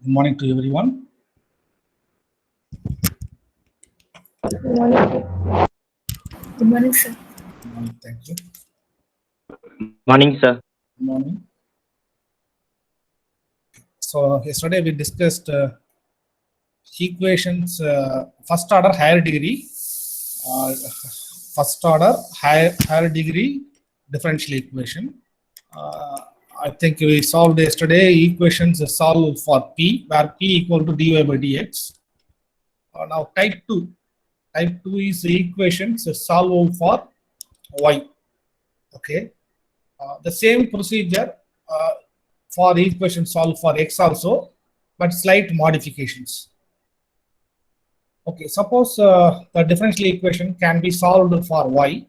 Good morning to everyone. Good morning. Good morning, sir. Good morning. Thank you. Morning, sir. Good morning. So yesterday we discussed equations, first order higher degree, first order higher degree differential equation. I think we solved yesterday equations solved for P, where P equal to dy by dx. Now type 2. Type 2 is the equations solved for y. Okay. The same procedure for equation solved for x also, but slight modifications. Okay, suppose the differential equation can be solved for y.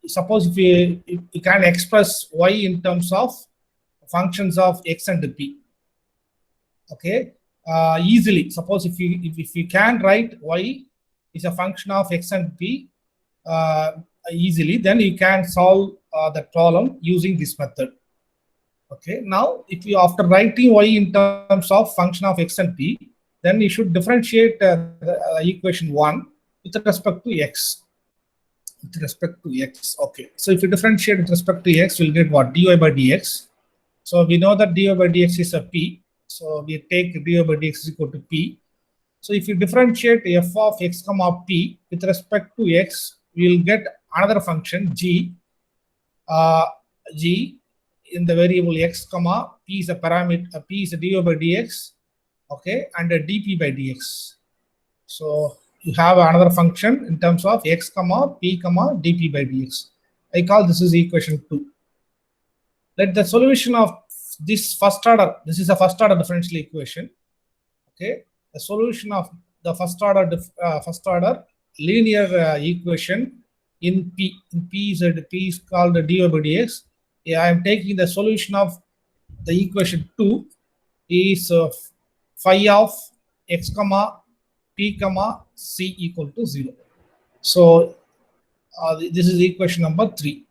Suppose if you can express y in terms of functions of x and p. Okay, easily. Suppose if you can write y is a function of x and p easily, then you can solve the problem using this method. Okay, now if you, after writing y in terms of function of x and p, then you should differentiate the equation 1 with respect to x. With respect to x. Okay, so if you differentiate with respect to x, we'll get what? Dy by dx. So we know that dy by dx is a p. So we take dy by dx is equal to p. So if you differentiate f of x comma p with respect to x, we will get another function g. G in the variable x comma p is a parameter. P is a dy by dx. Okay, and a dp by dx. So you have another function in terms of x comma p comma dp by dx. I call this is equation 2. Let the solution of this first order. This is a first order differential equation. Okay, the solution of the first order linear equation in P. In P is called the dy by dx. Yeah, I am taking the solution of the equation 2 is phi of x comma p comma c equal to 0. So this is equation number 3.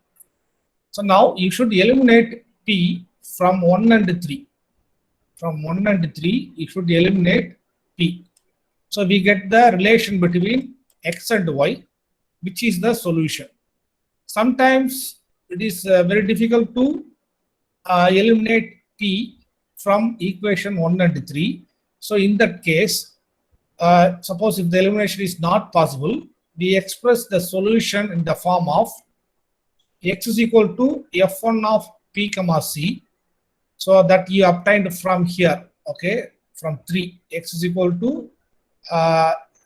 So now you should eliminate p from 1 and 3. From 1 and 3, you should eliminate p. So we get the relation between x and y, which is the solution. Sometimes it is very difficult to eliminate p from equation 1 and 3. So in that case, suppose if the elimination is not possible, we express the solution in the form of x is equal to f1 of p comma c. So that you obtained from here, okay, from 3, x is equal to,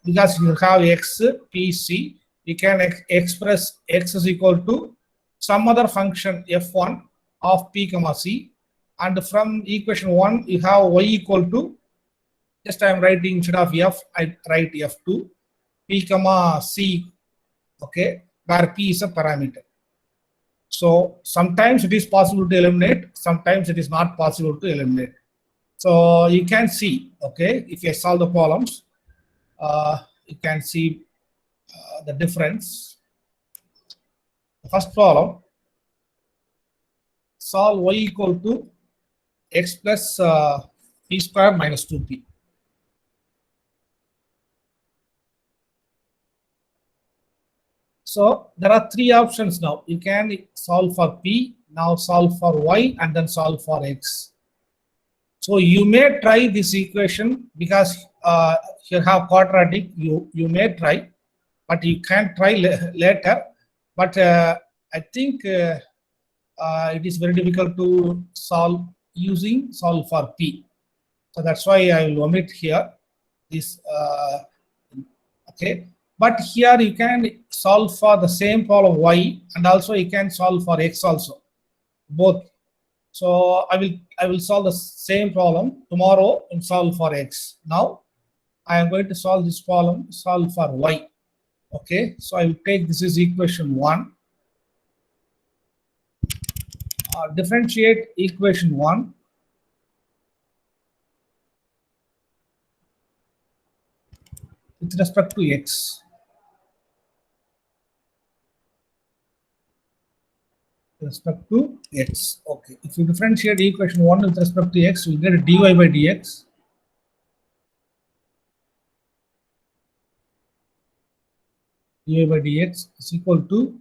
because you have x, p, c, you can express x is equal to some other function f1 of p comma c, and from equation 1 you have y equal to, just I am writing instead of f, I write f2, p comma c, okay, where p is a parameter. So sometimes it is possible to eliminate, sometimes it is not possible to eliminate. So you can see, okay, if you solve the problems, you can see the difference. The first problem, solve y equal to x plus p square minus 2p. So there are 3 options now. You can solve for p, now solve for y, and then solve for x. So you may try this equation because you have quadratic. You may try, but you can try later. But I think it is very difficult to solve for p. So that's why I will omit here this. Okay. But here you can solve for the same problem y, and also you can solve for x also, both. So I will solve the same problem tomorrow and solve for x. Now I am going to solve this problem, solve for y. Okay, so I will take this is equation 1. Differentiate equation 1. With respect to x. respect to x. Okay, if you differentiate equation 1 with respect to x, you get dy by dx. Dy by dx is equal to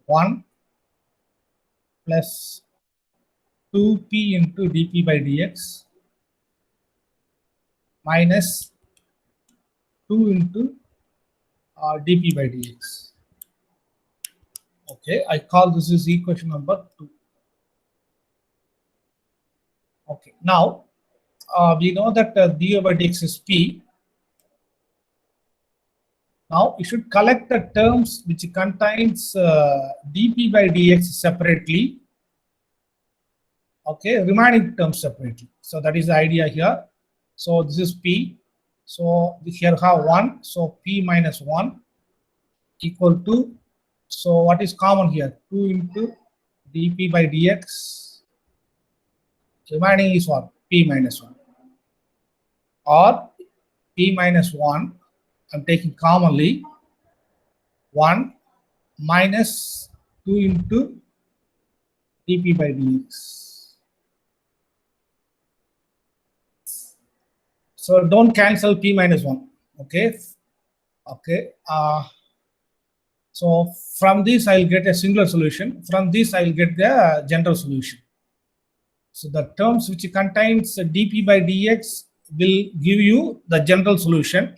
1 plus 2p into dp by dx minus 2 into dp by dx. Okay, I call this is equation number 2. Okay, now we know that dy by dx is p. Now you should collect the terms which contains dp by dx separately. Okay, remaining terms separately. So that is the idea here. So this is p. So here have 1. So p minus 1 equal to, so what is common here? 2 into dp by dx. Remaining is what? P minus 1. Or p minus 1, I'm taking commonly, 1 minus 2 into dp by dx. So don't cancel p minus 1. Okay. Okay. So from this I'll get a singular solution. From this I'll get the general solution. So the terms which contains dp by dx will give you the general solution.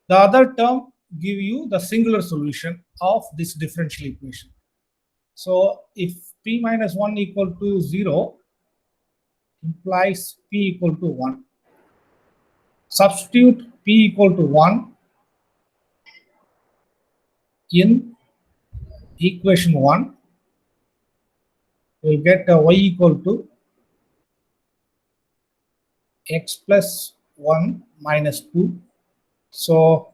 The other term give you the singular solution of this differential equation. So if p minus 1 equal to 0 implies p equal to 1. Substitute p equal to 1 in equation 1. We'll get y equal to x plus 1 minus 2. So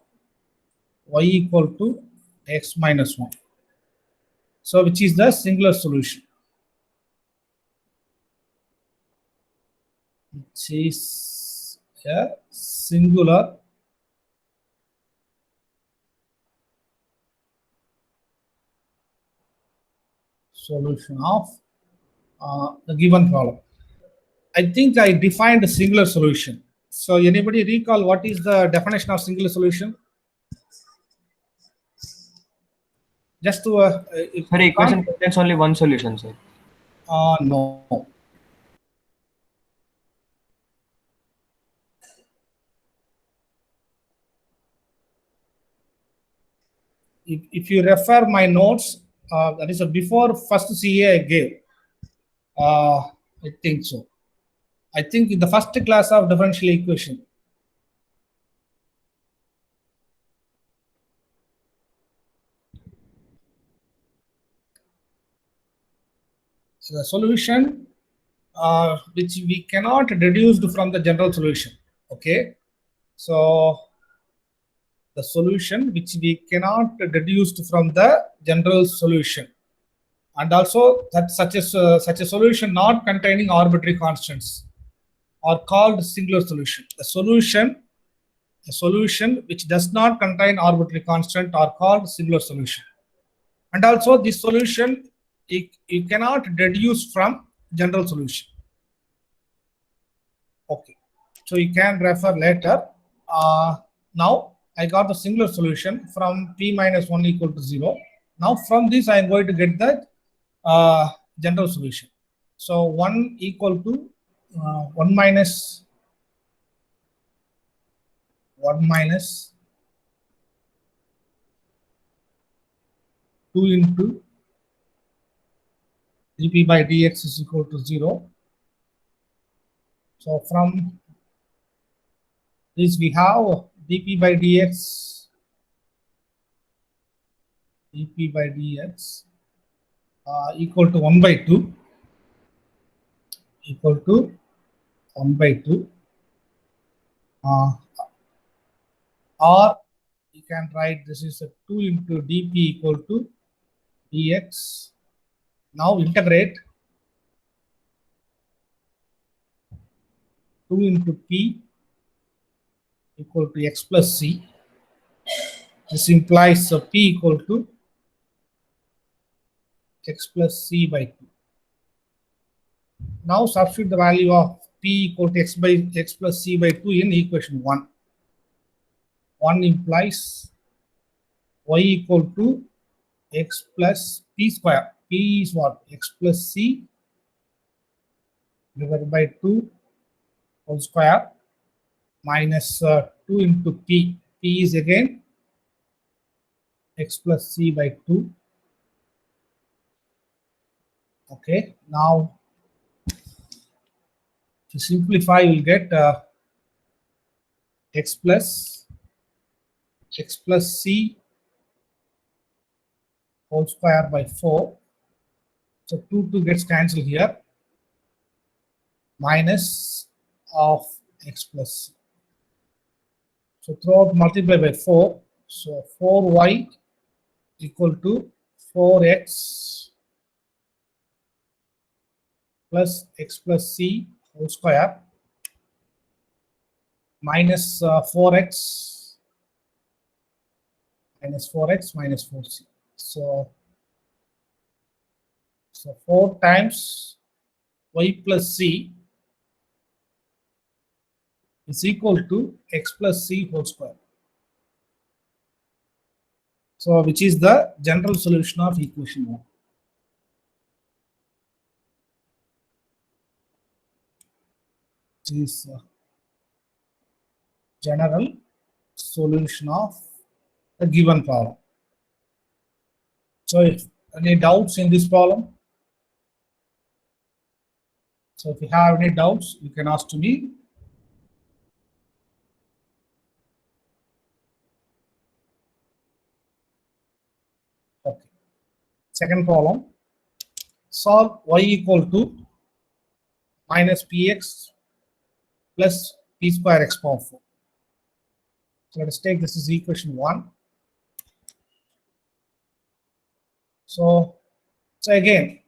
y equal to x minus 1. So which is the singular solution? Which is a singular solution of the given problem. I think I defined a singular solution. So anybody recall what is the definition of singular solution? Just to Sir, equation contains only one solution, sir. no. If you refer my notes, that is before first CA I gave. I think so. I think in the first class of differential equation. So the solution which we cannot deduce from the general solution. Okay. So the solution which we cannot deduce from the general solution. And also that such a solution not containing arbitrary constants are called singular solution. A solution which does not contain arbitrary constant are called singular solution. And also this solution you cannot deduce from general solution. Okay, so you can refer later. Now I got the singular solution from p minus 1 equal to 0. Now from this I am going to get the general solution. So 1 equal to 1 minus 2 into dp by dx is equal to 0. So from this we have dp by dx equal to 1 by 2 equal to 1 by 2 or you can write this is a 2 into dp equal to dx. Now integrate 2 into p equal to x plus c. This implies p equal to x plus c by 2. Now substitute the value of p equal to x plus c by 2 in equation 1. 1 implies y equal to x plus p square. P is what? X plus c divided by 2 whole square minus 2 into p. P is again x plus c by 2. Okay, now to simplify, you'll get x plus c whole square by 4. So 2 gets cancelled here, minus of x plus c. So throughout multiply by 4. So 4y equal to 4x plus x plus c whole square minus 4x minus 4c. So 4 times y plus c is equal to x plus c whole square. So which is the general solution of equation 1. Is general solution of the given problem. So if any doubts in this problem? So if you have any doubts, you can ask to me. Okay. Second problem. Solve y equal to minus px plus p square x power 4. So let us take this is equation 1. So again,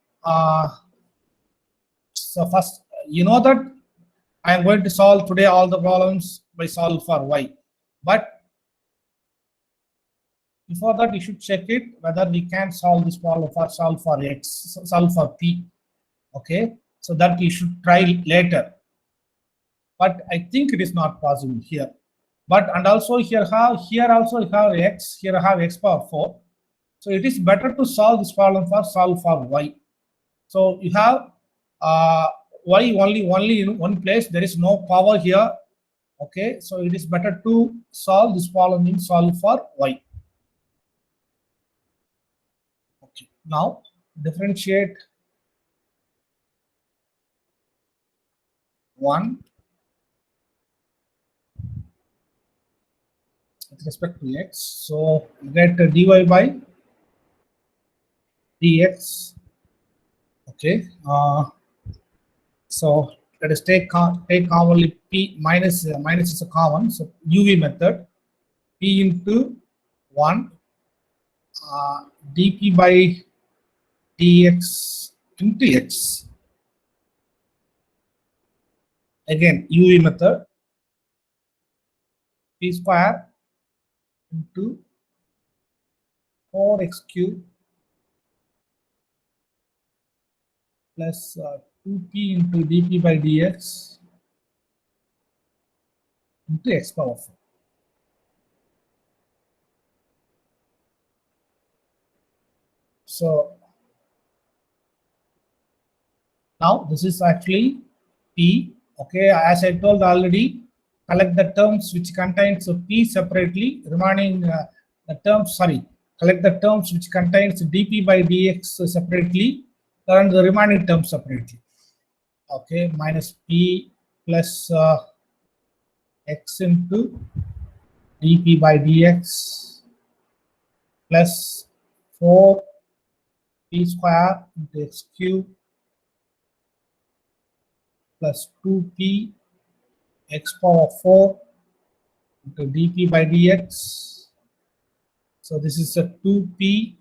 so first, you know that I am going to solve today all the problems by solve for y. But before that, you should check it whether we can solve this problem for solve for x, solve for p. Okay, so that we should try later. But I think it is not possible here. But and also here also you have x, here I have x power 4. So it is better to solve this problem for solve for y. So you have y only in one place. There is no power here. Okay, so it is better to solve this problem in solve for y. Okay, now differentiate 1 with respect to x. So you get dy by dx. Okay, so let us take commonly p minus is a common, so uv method, p into 1 dp by dx into x. Again uv method, p square into 4x cube plus 2p into dp by dx into x power 4. So now this is actually p. Okay, as I told already, collect the terms which contains p separately, remaining the terms, collect the terms which contains dp by dx separately and the remaining terms separately. Okay, minus p plus x into dp by dx plus 4 p square into x cube plus 2p x power 4 into dp by dx. So this is a 2p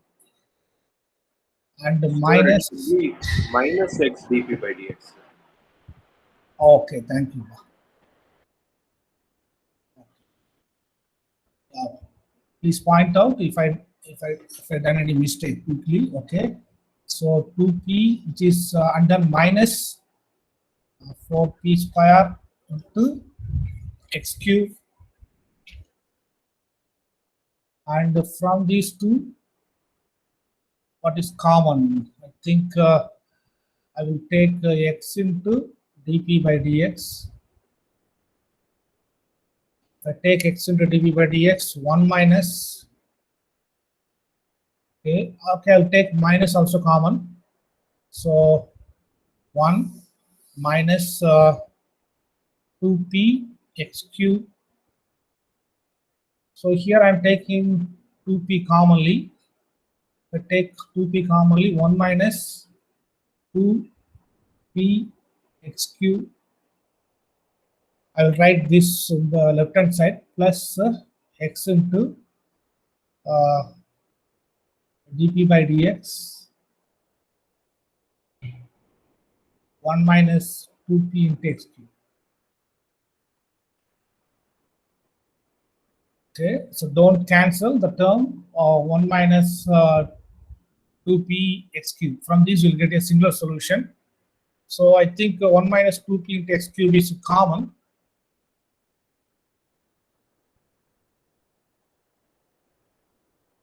and minus minus x dp by dx. Okay, thank you. Please point out if I done any mistake quickly. Okay, So 2p, which is and then minus 4p square into x cube, and from these two, what is common? I think I will take x into dp by dx. If I take x into dp by dx, 1 minus, okay, I'll take minus also common. So 1 minus 2p x cube. So here I'm taking 2p commonly. If I take 2p commonly, 1 minus 2p x cube. I will write this on the left hand side plus x into dp by dx, 1 minus 2p into x cube. Okay, so don't cancel the term 1 minus 2p x cube. From this, you'll get a singular solution. So I think 1 minus 2p into x cube is common.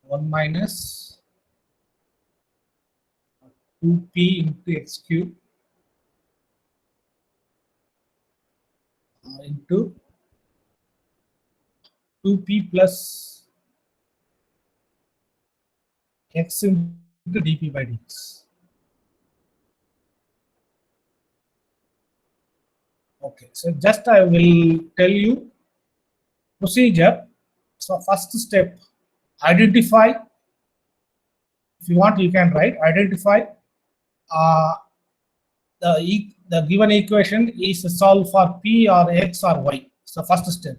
One minus 2p into x cube into 2p plus x into dp by dx. Okay, so just I will tell you procedure. So first step, identify. If you want, you can write identify the given equation is solved for p or x or y. So first step.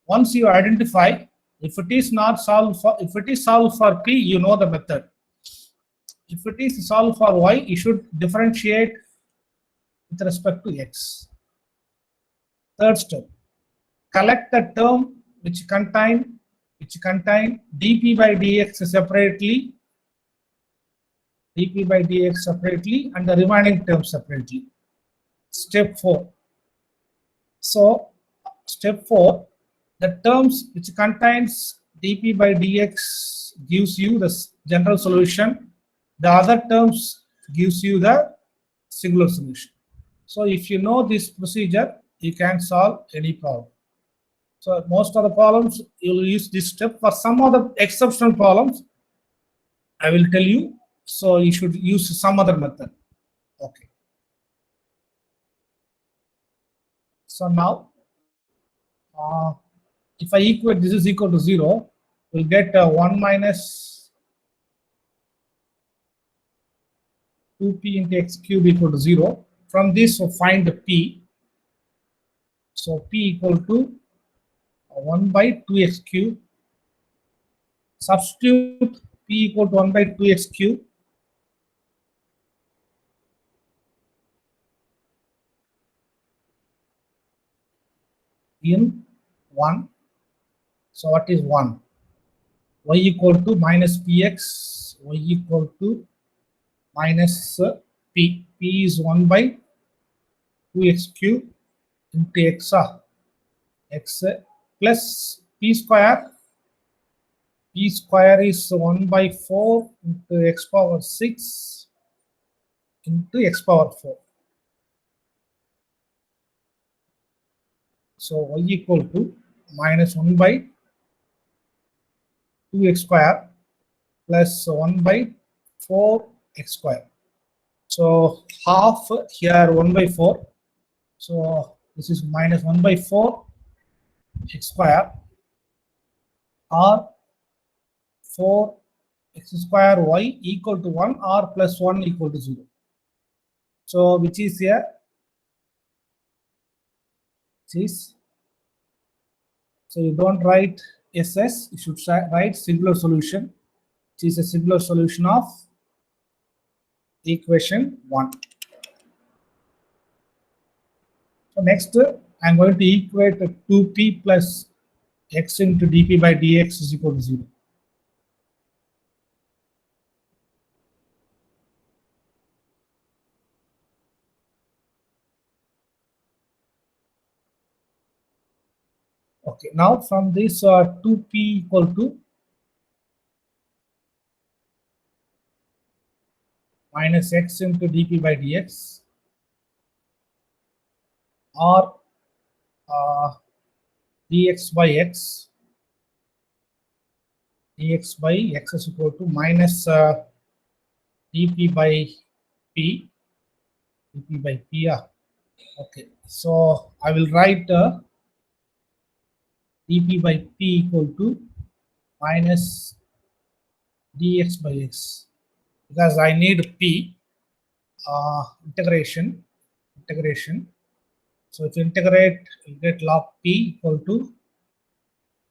Once you identify, if it is not solved for, if it is solved for p, you know the method. If it is solved for y, you should differentiate with respect to x. Third step, collect the term which contain dp by dx separately, and the remaining term separately. Step 4. So step 4, the terms which contains dp by dx gives you the general solution. The other terms gives you the singular solution. So if you know this procedure, you can solve any problem. So most of the problems you will use this step. For some of the exceptional problems, I will tell you. So you should use some other method. Okay. So now, if I equate this is equal to 0, we'll get 1 minus 2p into x cube equal to 0. From this, we'll find the p. So p equal to 1 by 2x cube. Substitute p equal to 1 by 2x cube. In 1. So what is 1? Y equal to minus px, y equal to minus p. P is 1 by 2x cube into x plus p square. P square is 1 by 4 into x power 6 into x power 4. So y equal to minus 1 by 2x square plus 1 by 4x square. So half here 1 by 4. So this is minus 1 by 4 x square or 4 x square y equal to 1 or plus 1 equal to 0. So which is here? So you don't write SS, you should write singular solution, which is a singular solution of equation 1. So next, I'm going to equate 2p plus x into dp by dx is equal to 0. Okay, now from this 2p equal to minus x into dp by dx, or dx by x is equal to minus dp by p, yeah. Okay, so I will write dp by p equal to minus dx by x, because I need p integration. So if you integrate, you get log p equal to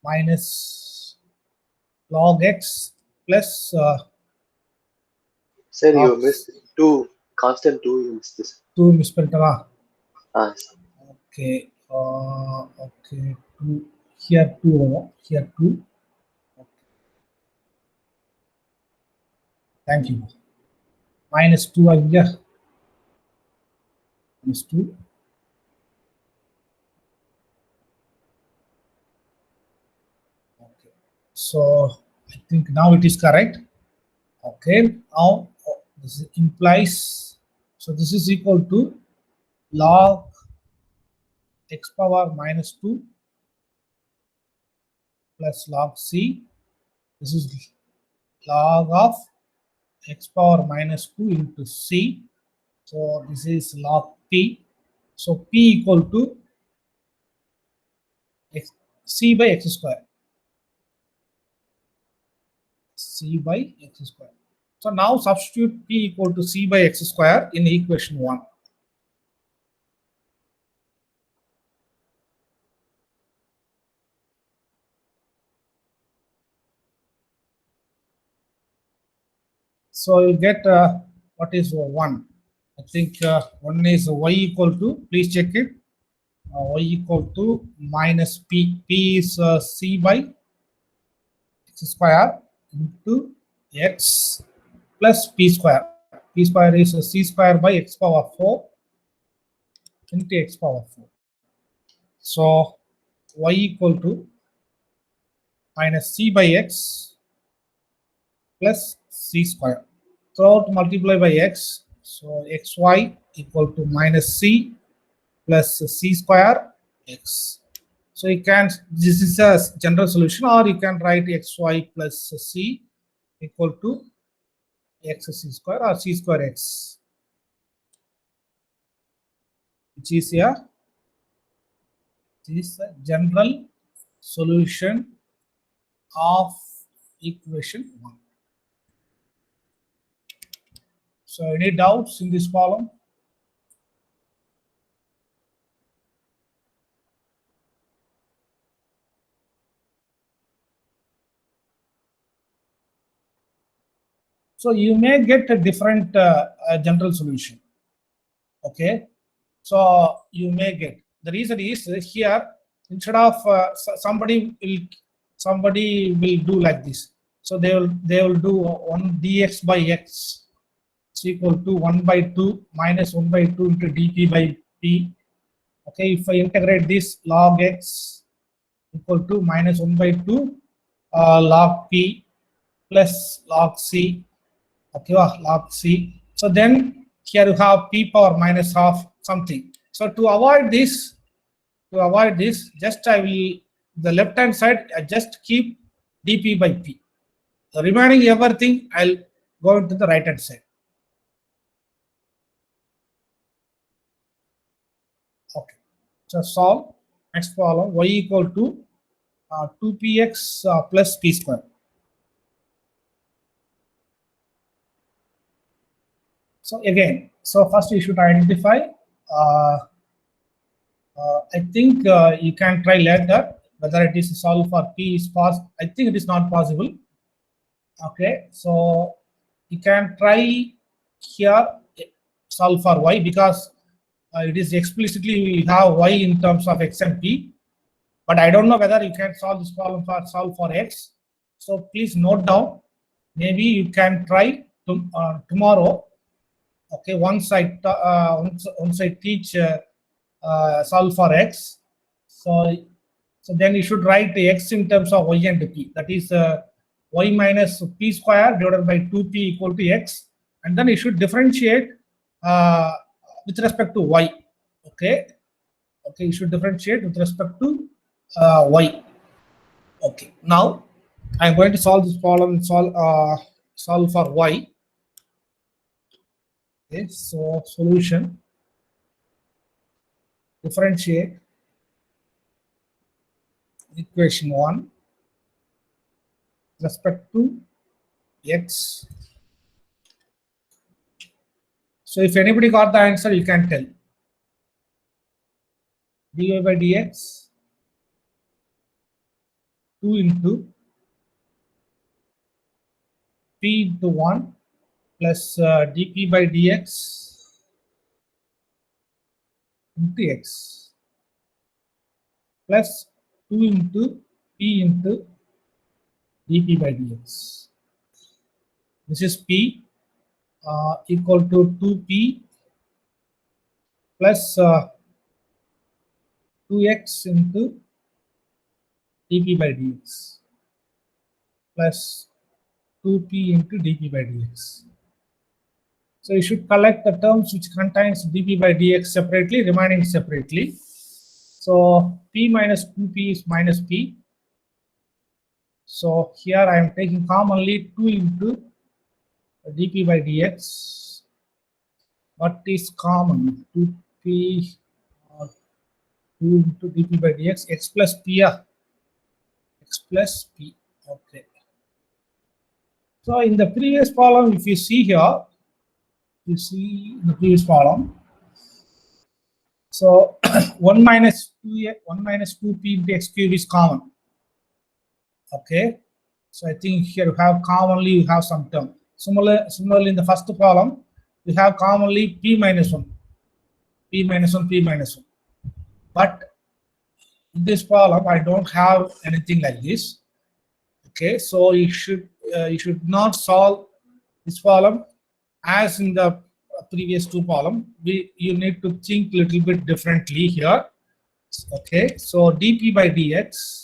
minus log x plus Sir, you log missed two. Constant 2, you missed this. 2 misspelled. Ah, Okay, okay, 2 here, 2 here, 2. Okay. Thank you. Minus 2 again. Minus 2. Okay. So I think now it is correct. Okay. Now this implies, so this is equal to log x power minus 2 plus log c. This is log of x power minus 2 into c. So this is log p. So p equal to x, c by x square. C by x square. So now substitute p equal to c by x square in equation 1. So you get what is 1. I think 1 is y equal to, please check it, y equal to minus p. P is c by x square into x plus p square. P square is c square by x power 4 into x power 4. So y equal to minus c by x plus c square. Throughout multiply by x, so xy equal to minus c plus c square x. So you can, this is a general solution, or you can write xy plus c equal to x c square or c square x, which is a, this is a general solution of equation 1. So any doubts in this column? So you may get a different general solution. Okay, so you may get, the reason is here, instead of somebody will do like this. So they will do 1 dx by x is equal to 1 by 2 minus 1 by 2 into dp by p. Okay, if I integrate this, log x equal to minus 1 by 2 log p plus log c. Okay, log c. So then here you have p power minus half something. So to avoid this, just I will, the left hand side, I just keep dp by p. The remaining everything I'll go into the right hand side. Okay, so solve. Next problem, y equal to 2px plus p square. So again, so first you should identify. I think you can try later whether it is solve for p is possible. I think it is not possible. Okay, so you can try here solve for y, because it is explicitly we have y in terms of x and p. But I don't know whether you can solve this problem for solve for x. So please note down. Maybe you can try tomorrow. Okay, once I teach solve for x, so So then you should write the x in terms of y and p. That is y minus p square divided by 2p equal to x. And then you should differentiate with respect to y. Okay. Okay, you should differentiate with respect to y. Okay. Now I'm going to solve this problem. Solve for y. Okay. So solution. Differentiate equation 1 with respect to x. So if anybody got the answer, you can tell. dy by dx 2 into p into 1 plus dp by dx into x plus 2 into p into dp by dx. This is p equal to 2p plus 2x into dp by dx plus 2p into dp by dx. So you should collect the terms which contains dp by dx separately, remaining separately. So p minus 2p is minus p. So here I am taking commonly 2 into dp by dx. What is common? 2p or 2 into dp by dx, x plus p, x plus p. Okay. So in the previous column, if you see here, you see in the previous column, so 1 minus 2p into x cube is common. Okay. So I think here you have commonly you have some term. Similarly, in the first column, you have commonly p minus 1, p minus 1, p minus 1. But in this column, I don't have anything like this. Okay, so you should not solve this column as in the previous two column. You need to think a little bit differently here. Okay, so dp by dx.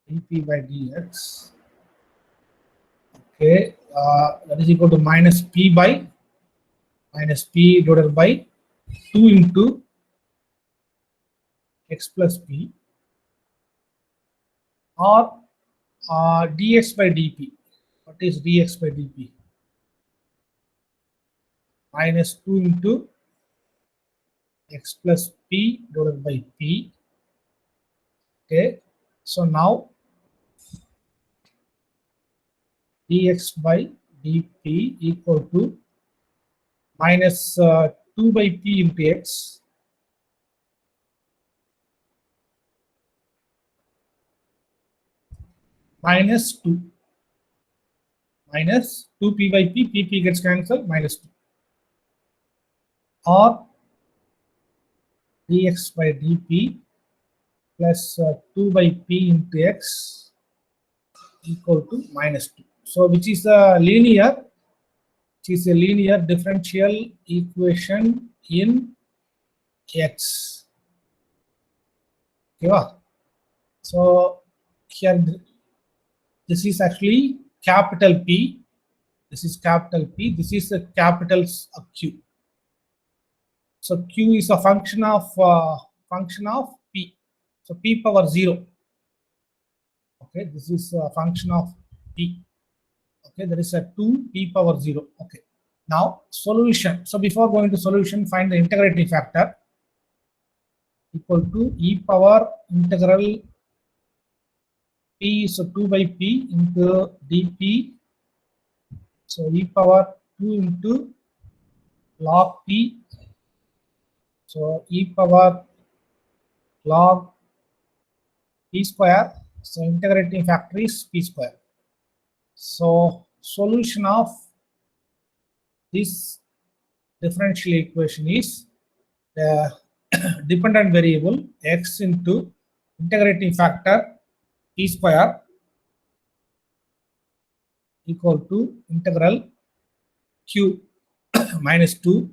dp by dx, okay, that is equal to minus p divided by 2 into x plus p, or dx by dp. What is dx by dp? Minus 2 into x plus p divided by p. Okay, so now dx by dp equal to minus 2 by p into x minus 2 p by p gets cancelled, minus 2, or dx by dp plus 2 by p into x equal to minus 2. So which is a linear differential equation in x. Okay, so here this is actually capital P. This is capital P. This is a capital Q. So Q is a function of P. So P power 0. Okay, this is a function of P. Okay, there is a 2 p power 0. Okay, now solution. So before going to solution, find the integrating factor equal to e power integral p, so 2 by p into dp. So e power 2 into log p. So e power log p square. So integrating factor is p square. So solution of this differential equation is the dependent variable x into integrating factor p square equal to integral q minus 2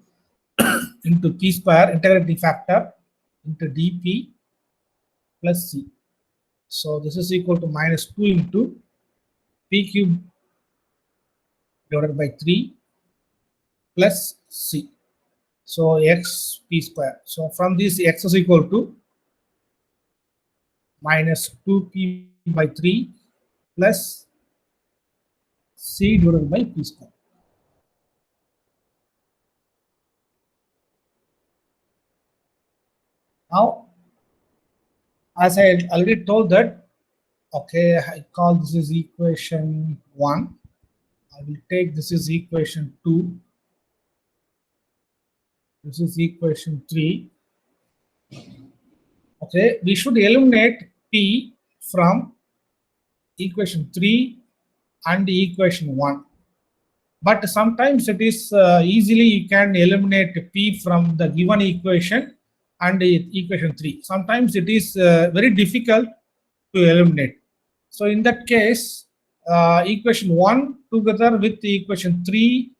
into p square integrating factor into dp plus c. So this is equal to minus 2 into p cube divided by 3 plus c. So x p square. So from this, x is equal to minus 2p by 3 plus c divided by p square. Now, as I already told that, okay, I call this is equation 1. I will take this is equation 2. This is equation 3. Okay, we should eliminate p from equation 3 and equation 1. But sometimes it is easily you can eliminate p from the given equation and equation 3. Sometimes it is very difficult to eliminate. So in that case, equation 1 together with the equation 3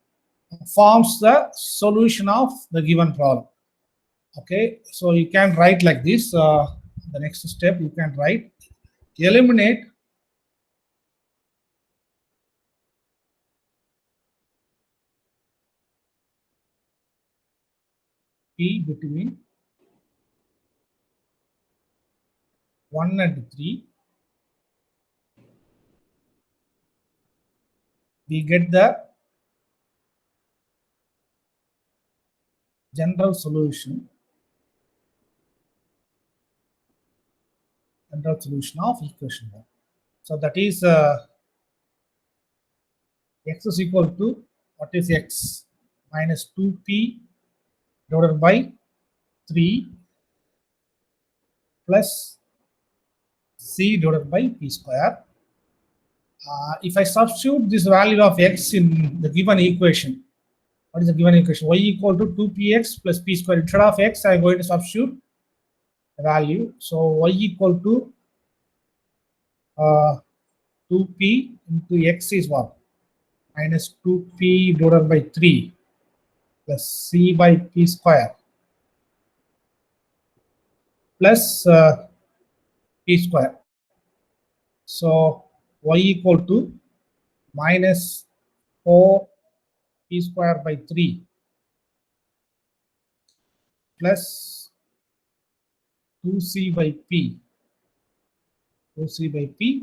forms the solution of the given problem. Okay, so you can write like this. The next step you can write eliminate p between 1 and 3. We get the general solution of equation 1. So that is x is equal to, what is x? Minus 2p divided by 3 plus c divided by p square. If I substitute this value of x in the given equation, what is the given equation? Y equal to 2px plus p square. Instead of x, I am going to substitute the value. So y equal to 2p into x is what? Minus 2p divided by 3 plus c by p square plus p square. So y equal to minus 4 p square by 3 plus 2c by p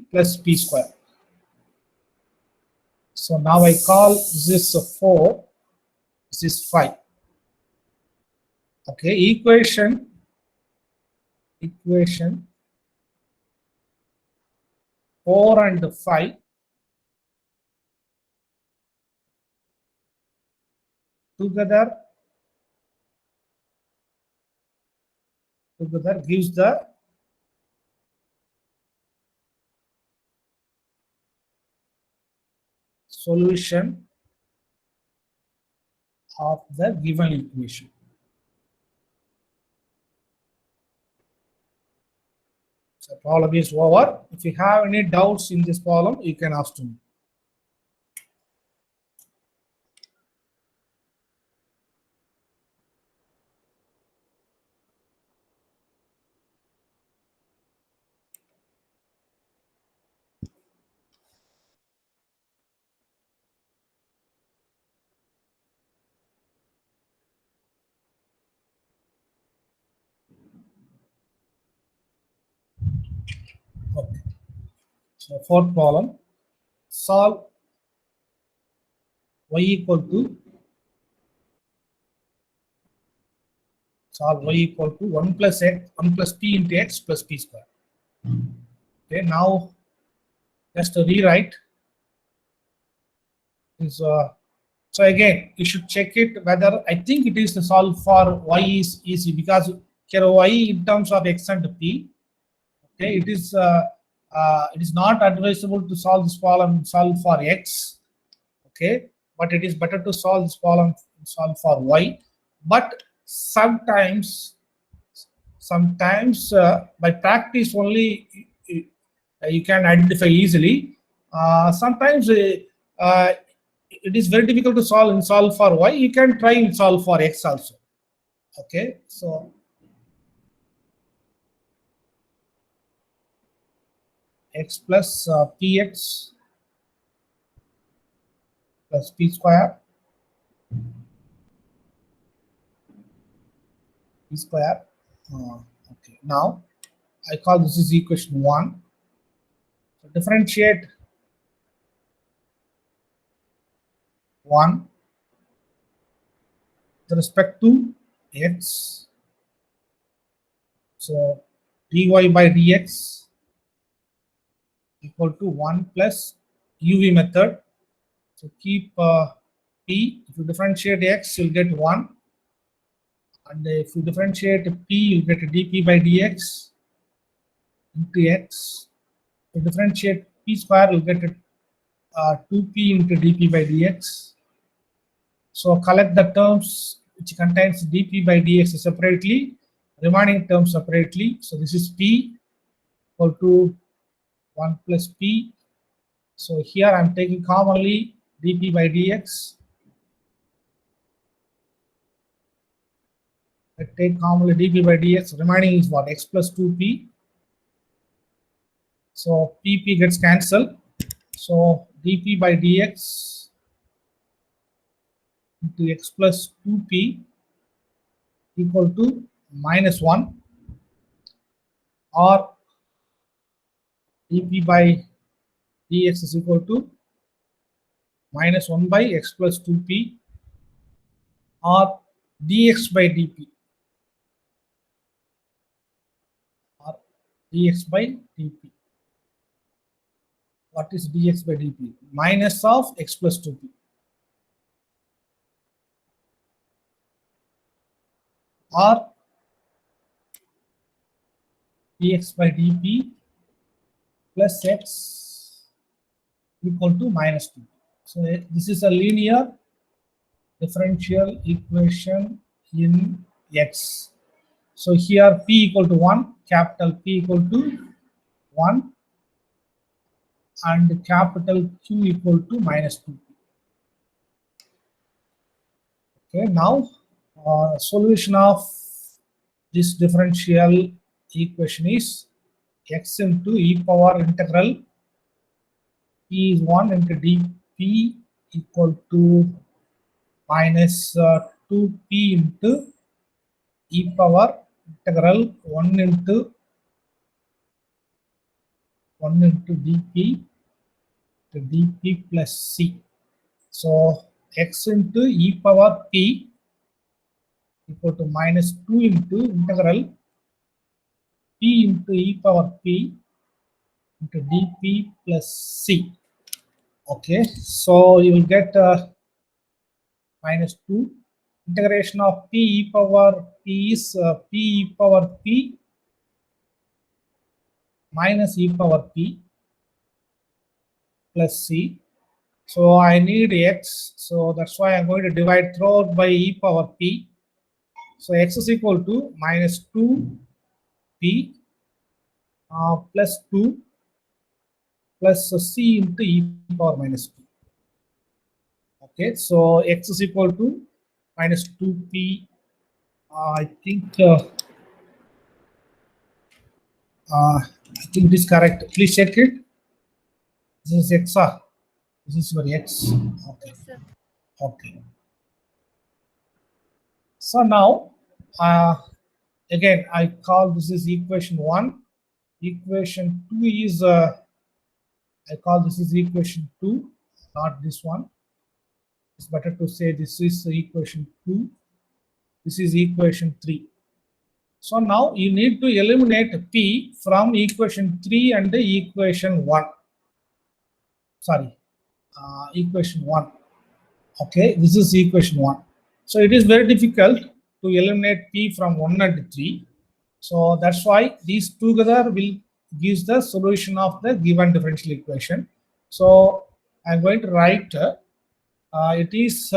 plus p square. So now I call this 4, this is 5. Okay, equation 4 and 5 together gives the solution of the given equation. So problem is over. If you have any doubts in this problem, you can ask me. Okay. So fourth problem, solve y equal to 1 plus x, 1 plus p into x plus p square. Okay, now just to rewrite is so again you should check it whether I think it is to solve for y is easy, because here y in terms of x and p. Okay, it is not advisable to solve this problem for x. Okay, but it is better to solve this problem for y. But sometimes by practice only you can identify easily. Sometimes it is very difficult to solve for y. You can try and solve for x also. Okay, so x plus px plus p square p square. Okay, now I call this is equation 1. So differentiate 1 with respect to x. So dy by dx equal to 1 plus uv method. So keep p. If you differentiate x, you'll get 1. And if you differentiate p, you'll get dp by dx into x. If you differentiate p square, you'll get 2p into dp by dx. So collect the terms which contains dp by dx separately, remaining terms separately. So this is p equal to 1 plus p. So here I'm taking commonly dp by dx. I take commonly dp by dx. Remaining is what? X plus 2p. So pp gets cancelled. So dp by dx into x plus 2p equal to minus 1, or dp by dx is equal to minus 1 by x plus 2p, or dx by dp, or dx by dp. What is dx by dp? Minus of x plus 2p. Or dx by dp plus x equal to minus 2. So this is a linear differential equation in x. So here p equal to 1, capital P equal to 1, and capital Q equal to minus 2. Okay, now solution of this differential equation is x into e power integral p is 1 into dp equal to minus 2p into e power integral 1 into dp to dp plus c. So x into e power p equal to minus 2 into integral p into e power p into dp plus c. Okay, so you will get minus 2. Integration of p e power p is p e power p minus e power p plus c. So I need x, so that's why I'm going to divide throughout by e power p. So x is equal to minus 2p plus 2 plus c into e power minus p. Okay, so x is equal to minus 2p. I think it is correct. Please check it. This is x. This is your x. Okay. Yes, sir. Okay. So now, again, I call this is equation 1. Equation 2 is, I call this is equation 2, not this one. It's better to say this is equation 2. This is equation 3. So now you need to eliminate p from equation 3 and equation 1. Sorry, equation 1. Okay, this is equation 1. So it is very difficult to eliminate p from 1 and 3. So that's why these together will give the solution of the given differential equation. So I'm going to write it is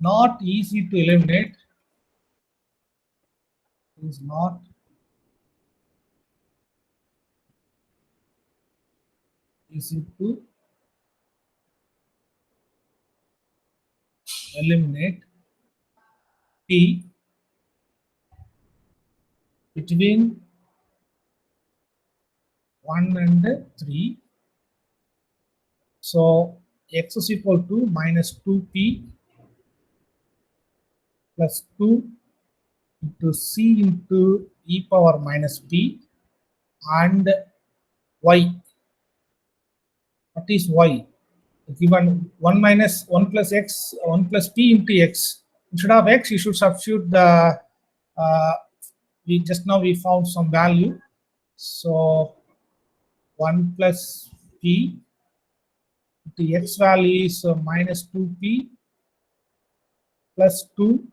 not easy to eliminate. It is not easy to eliminate p between 1 and 3. So x is equal to minus 2p plus 2 into c into e power minus p and y. What is y? Given 1 minus 1 plus x, 1 plus p into x. Instead of x, you should substitute the, we just now we found some value. So 1 plus p, the x value is minus 2p plus 2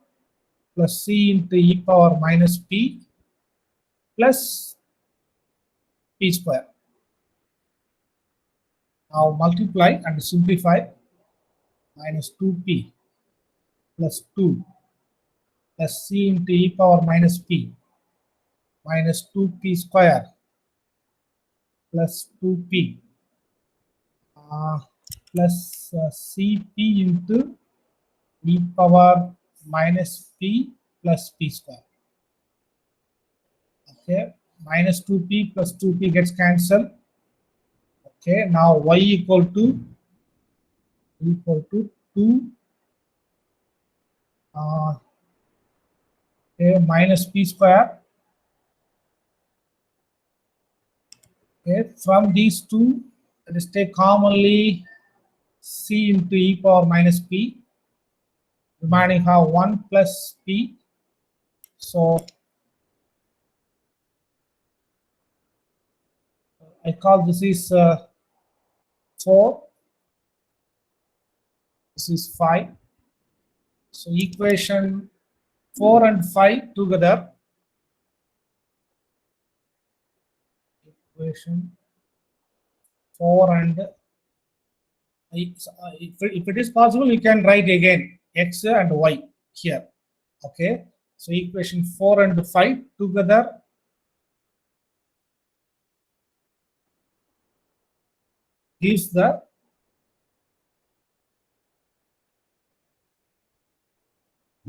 plus c into e power minus p plus p square. Now multiply and simplify. Minus 2p plus 2 plus c into e power minus p minus 2p square plus 2p plus cp into e power minus p plus p square. Okay, minus 2p plus 2p gets cancelled. Okay, now y equal to 2 okay, minus p square. Okay, from these two, let us take commonly c into e power minus p, remaining have 1 plus p. So I call this is 4, this is 5. So equation 4 and 5 together, equation 4 and if it is possible, you can write again x and y here. Okay, so equation 4 and 5 together gives the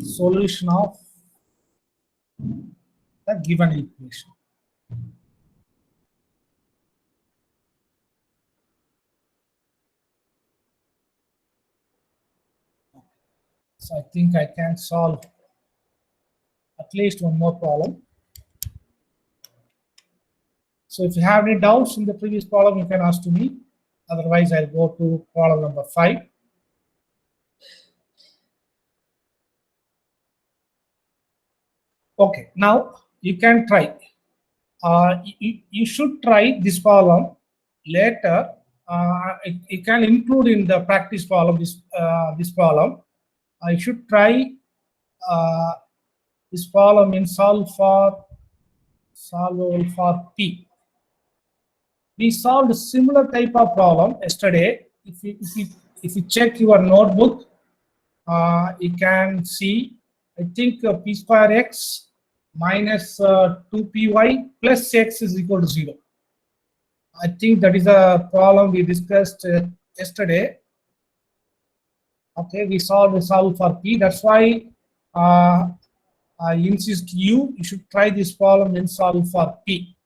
solution of the given equation. So I think I can solve at least one more problem. So if you have any doubts in the previous problem, you can ask to me. Otherwise, I'll go to problem number 5. Okay, now you can try. You should try this problem later. You can include in the practice problem this problem. I should try this problem in solvable for p. We solved a similar type of problem yesterday. If you check your notebook, you can see, I think p square x minus 2py plus x is equal to 0. I think that is a problem we discussed yesterday. Okay, we solve for p. That's why I insist you should try this problem and solve for p.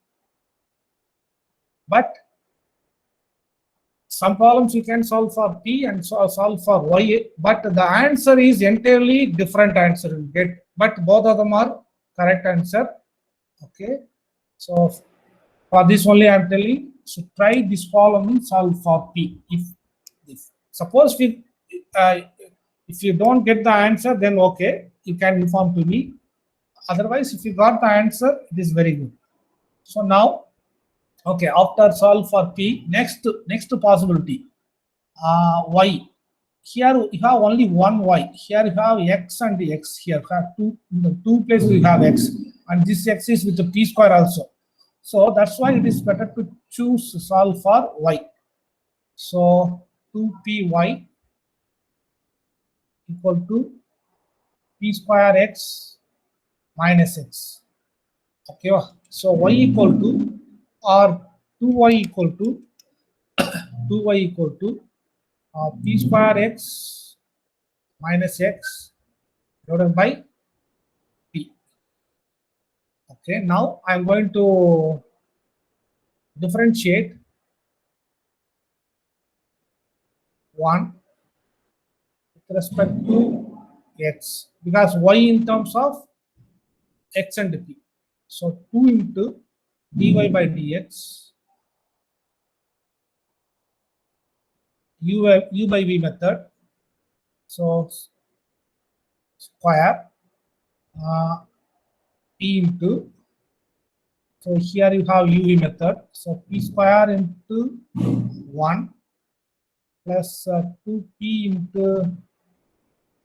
But some problems you can solve for p and solve for y, but the answer is entirely different answer you get. But both of them are correct answer. Okay, so for this only I'm telling, so try this problem and solve for p. If suppose if you don't get the answer, then okay, you can inform to me. Otherwise, if you got the answer, it is very good. So now, okay, after solve for p, next possibility, y. Here you have only one y. Here you have x and x. Here you have two places you have x, and this x is with the p square also. So that's why it is better to choose solve for y. So 2py equal to p square x minus x. Okay, so y equal to, or 2y equal to 2y equal to p square x minus x divided by p. Okay, now I'm going to differentiate 1 with respect to x, because y in terms of x and p. So 2 into dy by dx, u by v method. So square p into, so here you have uv method. So p square into 1 plus 2p into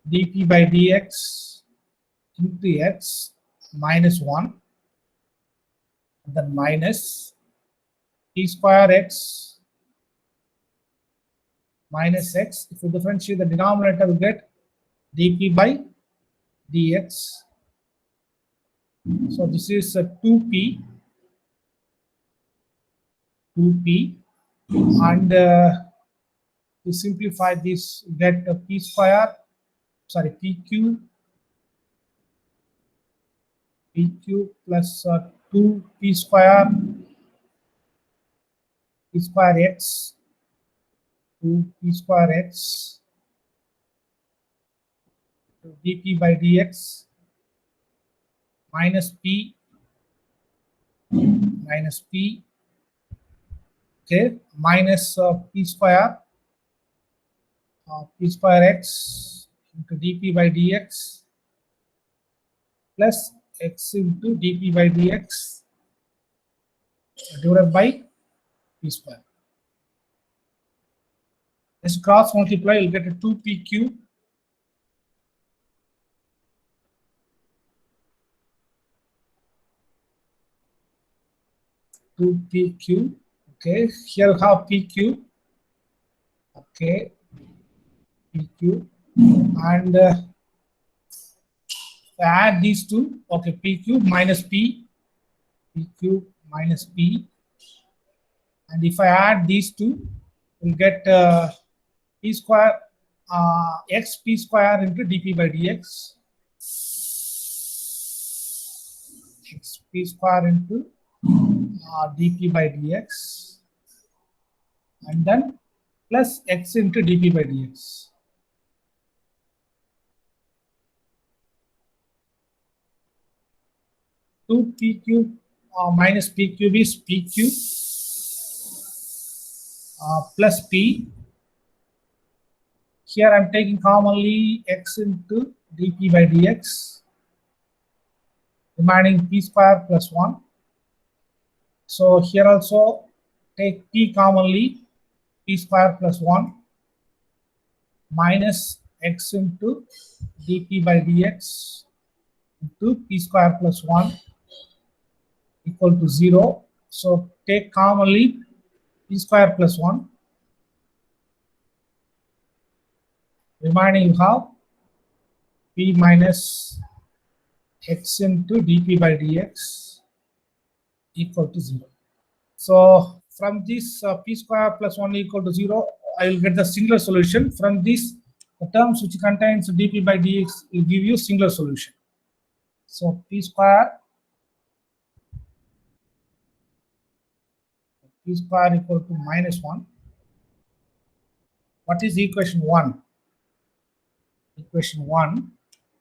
dp by dx into x minus 1, and then minus p square x minus x. If you differentiate the denominator, you get dp by dx. So this is 2p, and to simplify this, get p square, sorry, pq plus 2p square x, 2p square x dp by dx minus p, okay, minus p square x into dp by dx plus x into dp by dx divided by p square. This cross multiply, you'll get a 2pq okay, here you have pq, okay, pq, and add these two, okay, pq minus p, and if I add these two, we'll get p square x p square into dp by dx, x p square into dp by dx, and then plus x into dp by dx. Two pq minus p cube is pq plus p. Here I'm taking commonly x into dp by dx, remaining p square plus 1. So here also take p commonly, p square plus 1 minus x into dp by dx into p square plus 1 equal to 0. So take commonly p square plus 1. Remaining you have p minus x into dp by dx equal to 0. So from this p square plus 1 equal to 0, I will get the singular solution. From this, the terms which contains dp by dx will give you singular solution. So p square equal to minus 1. What is equation 1? Equation 1,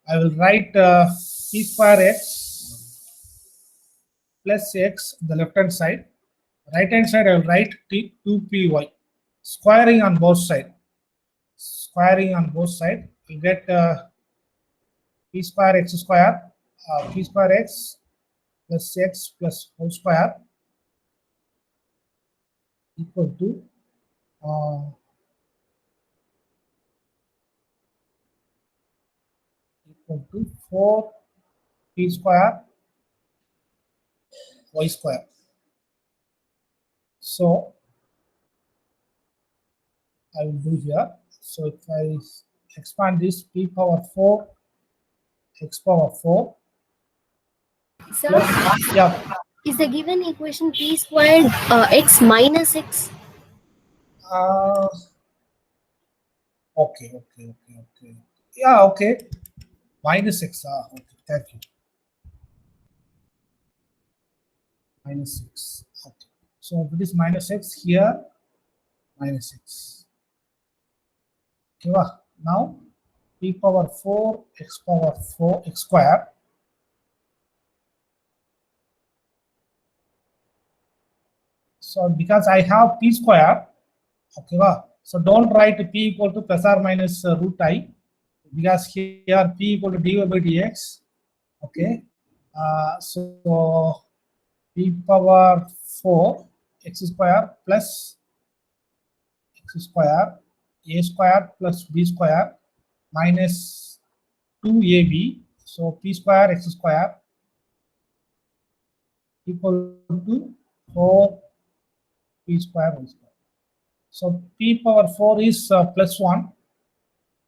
I will write p square x plus x on the left hand side. Right hand side, I will write 2py. Squaring on both sides. You get p square x square, p square x plus whole square equal to 4 p square y square. So I will do here. So if I expand this, p power 4 x power 4. Sir, Yeah. is the given equation p squared x minus x? Okay. Yeah, okay. Minus x. Okay, thank you. Minus 6. Okay. So if it is minus x here, minus x. Okay, now p power 4 x power 4 x square. So because I have p square, okay, so don't write p equal to plus or minus root I, because here p equal to dy by dx. Okay, so p power 4 x square plus x square a square plus b square minus 2ab. So p square x square equal to 4 p square y square. So p power 4 is plus 1.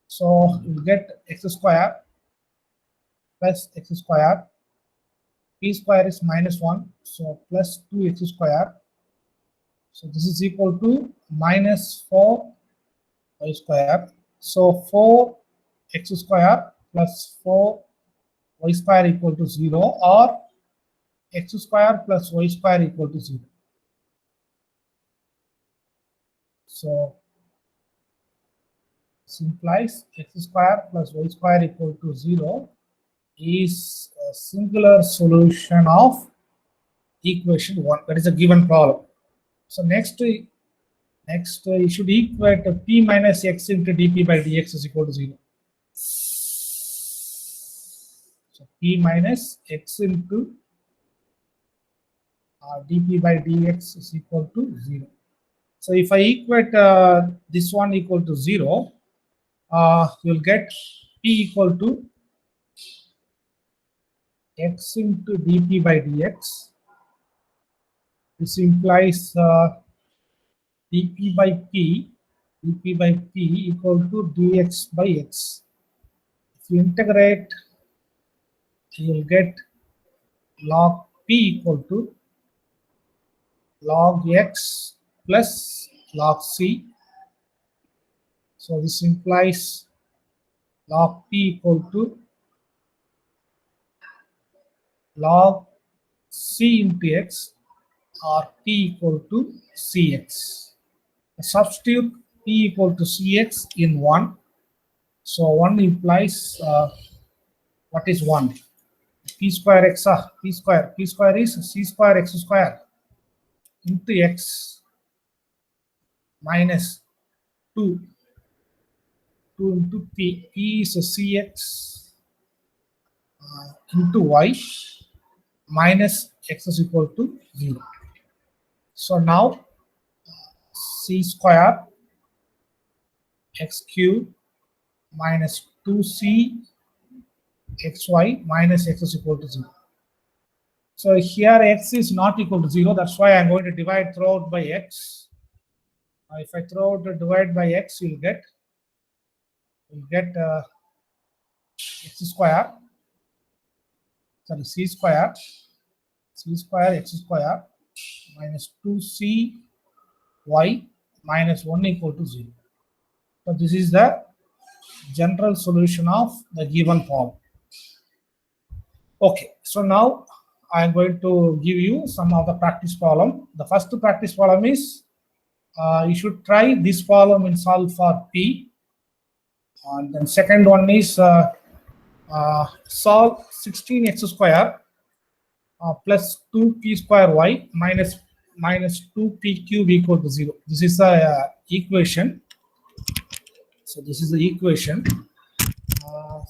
So you get x square plus x square. P square is minus 1. So plus 2x square. So this is equal to minus 4 y square. So 4 x square plus 4 y square equal to 0, or x square plus y square equal to 0. So this implies x square plus y square equal to 0 is a singular solution of equation 1. That is a given problem. So next you should equate p minus x into dp by dx is equal to 0. So p minus x into dp by dx is equal to 0. So if I equate this one equal to 0, you'll get p equal to x into dp by dx. This implies dp by p equal to dx by x. If you integrate, you will get log p equal to log x plus log c. So this implies log p equal to log c into x, or p equal to cx. Substitute p equal to cx in 1. So 1 implies what is 1? P square x, p square is c square x square into x minus 2 into p is cx into y minus x is equal to 0. So now c square x cube minus 2c xy minus x is equal to 0. So here x is not equal to 0. That's why I'm going to divide throughout by x. If I throw out the divide by x, you'll get x square. Sorry, c square x square minus 2c y minus 1 equal to 0. So this is the general solution of the given problem. Okay, so now I'm going to give you some of the practice problem. The first practice problem is you should try this problem and solve for p. And then second one is solve 16x square plus 2p square y minus 2p cube equal to 0. This is the equation. So this is the equation.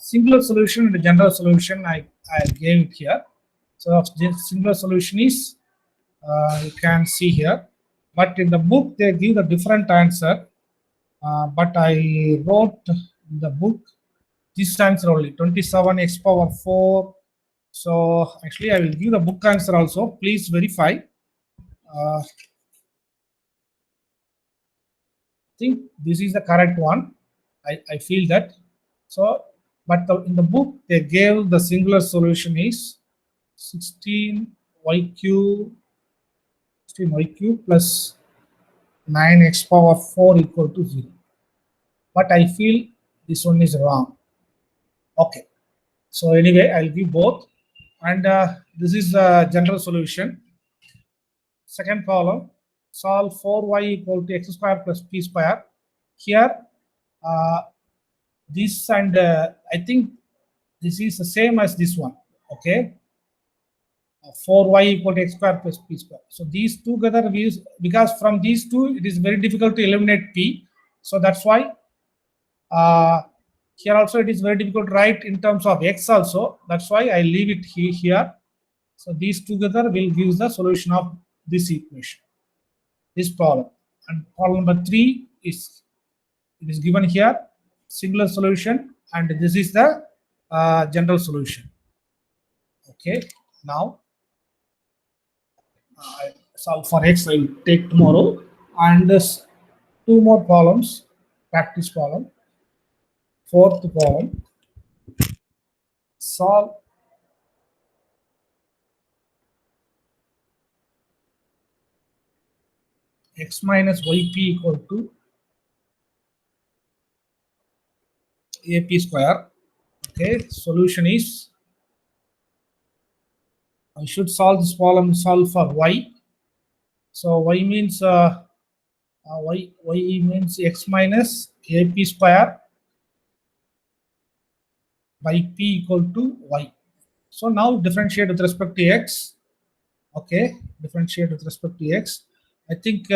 Singular solution and the general solution I gave it here. So the singular solution is you can see here, but in the book they give the different answer. But I wrote in the book this answer only, 27x power 4. So actually I will give the book answer also. Please verify. I think this is the correct one. I feel that. So, but in the book they gave the singular solution is 16y cube plus 9x power 4 equal to 0. But I feel this one is wrong. Okay. So anyway, I'll give both. And this is the general solution. Second column, solve 4y equal to x square plus p square. Here, this and I think this is the same as this one. Okay. 4y equal to x square plus p square. So these two together we use, because from these two it is very difficult to eliminate p. So that's why here also it is very difficult to write in terms of x also. That's why I leave it here. So these together will give the solution of this equation, this problem. And problem number 3 is, it is given here, singular solution, and this is the general solution. Okay, now solve for x I will take tomorrow, and this 2 more problems, practice problem. 4th problem, solve x minus yp equal to ap square. Okay, solution is, I should solve this problem, solve for y. So y means y means x minus ap square by p equal to y. So now differentiate with respect to x. Okay, differentiate with respect to x. I think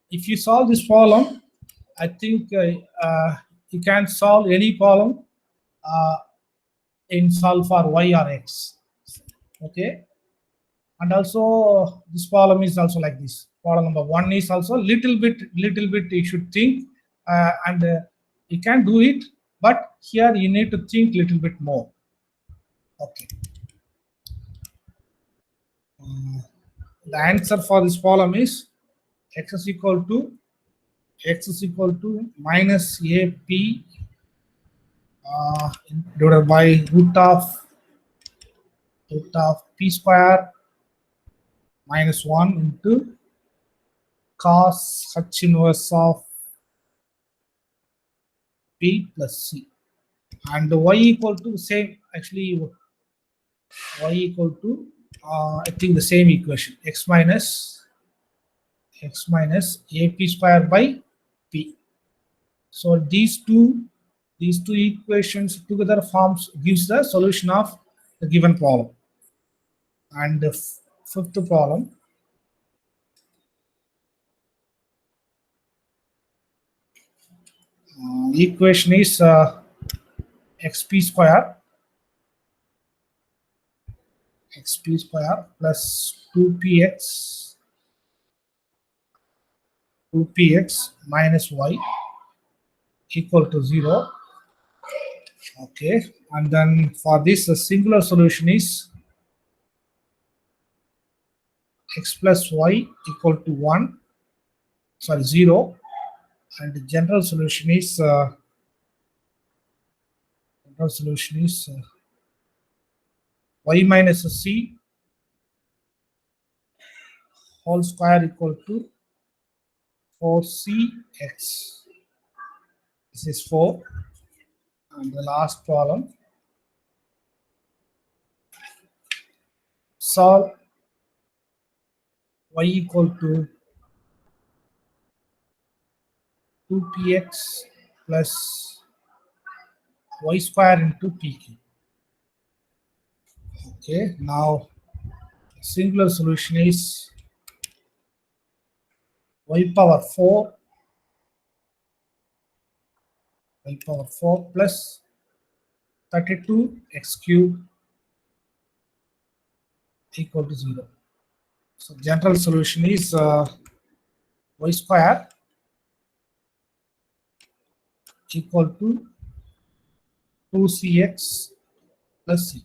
if you solve this problem, I think you can solve any problem in solve for y or x. Okay, and also this problem is also like this. Problem number 1 is also little bit you should think, and you can do it, but here you need to think little bit more. Okay. The answer for this problem is x is equal to minus ap divided by root of p square minus 1 into cos h inverse of p plus c, and y equal to same, actually y equal to I think the same equation, x minus ap square by p. So these two equations together gives the solution of the given problem. And the 5th problem, equation is xp square plus 2px minus y equal to 0. Okay, and then for this the singular solution is x plus y equal to 0, and the general solution is y minus c whole square equal to 4cx. This is 4. And the last problem, solve y equal to 2px plus y square into pq. Okay, now singular solution is y power 4 plus 32x cube equal to 0. So general solution is y square equal to 2cx plus c.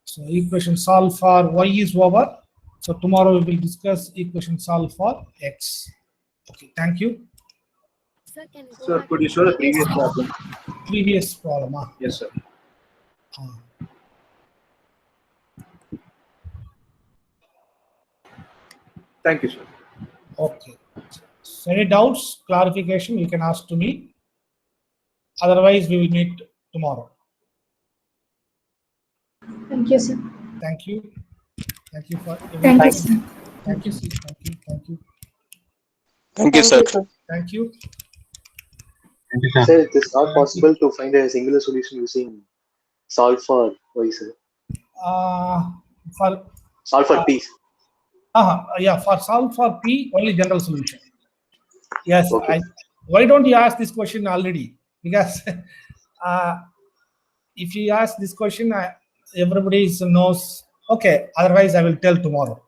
So equation solve for y is over. So tomorrow we will discuss equation solve for x. Okay, thank you. Sir, can you go Sir, back could to you show the previous previous problem? Previous problem. Yes, sir. Thank you, sir. Okay. So any doubts, clarification, you can ask to me. Otherwise, we will meet tomorrow. Thank you, sir. Thank you. Thank you for Thank you, sir. Thank you, sir. Thank you. Thank you. Thank you, sir. Thank you. Sir, it is not possible to find a singular solution using solve for y, sir. For Solve for p. yeah, for solve for P, only general solution. Yes. Okay. Why don't you ask this question already? Because if you ask this question, everybody knows. Okay. Otherwise, I will tell tomorrow.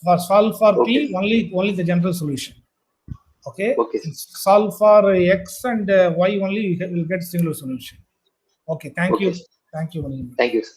For solve for P, only the general solution. Okay. Okay. Solve for X and Y only, you will get single solution. Okay. Thank you. Okay. Thank you. Thank you, sir.